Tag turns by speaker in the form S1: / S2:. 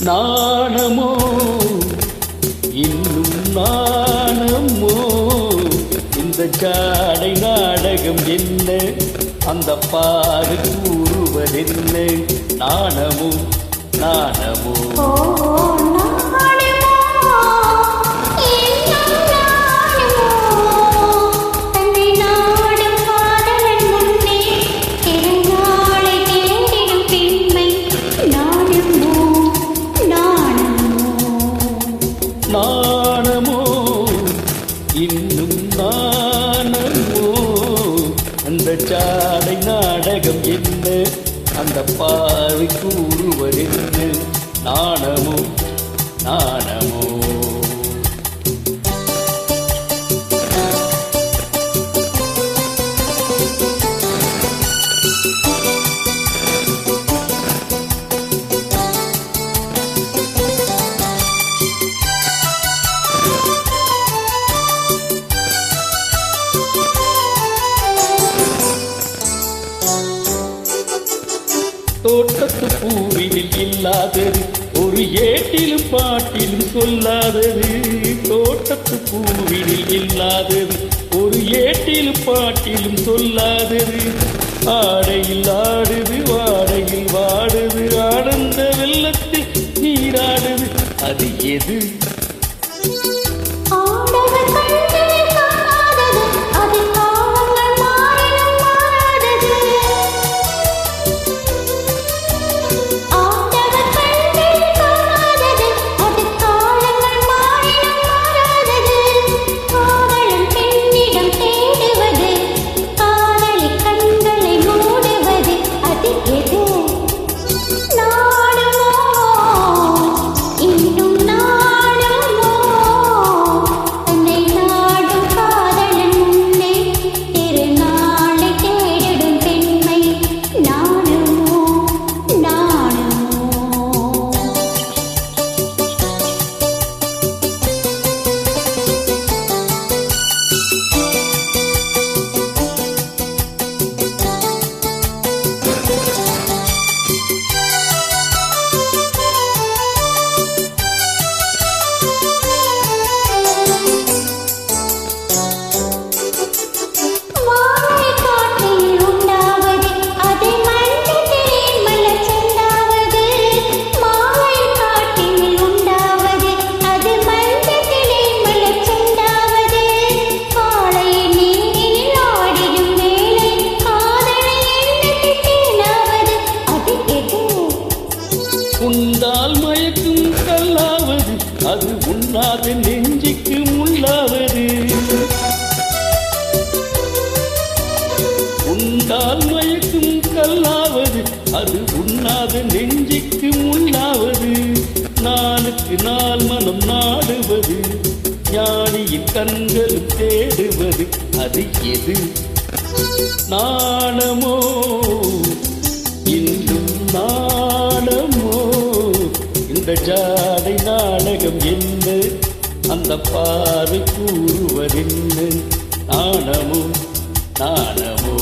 S1: நாணமோ இன்னும் நாணமோ இந்த ஜாடை நாடகம் என்ன அந்த பாரு கூறுவதென்ன நாணமோ நாணமோ நாணமோ இன்னும் நாணமோ அந்த ஜாடை நாடகம் என்ன அந்த பார்வை கூறுவதென்ன நாணமோ நாணமோ தோட்டத்து பூவினில் இல்லாதது ஒரு ஏட்டிலும் பாட்டிலும் சொல்லாதது தோட்டத்து பூவினில் இல்லாதது ஒரு ஏட்டிலும் பாட்டிலும் சொல்லாதது ஆடையில் ஆடுது வாடையில் வாடுது ஆனந்த வெள்ளத்தில் நீராடுது அது எது உண்டால் மயக்கும் கல்லாவது அது உண்ணாத நெஞ்சுக்கு முள்ளாவது உண்டால் மயக்கும் கல்லாவது அது உண்ணாத நெஞ்சுக்கு முள்ளாவது நாளுக்கு நாள் மனம் நாடுவது ஞானியின் கண்களும் தேடுவது அது எது நாணமோ இன்னும் நாணமோ இந்த ஜாடை நாடகம் என்ன அந்த பார்வை கூறுவதென்ன நாணமோ நாணமோ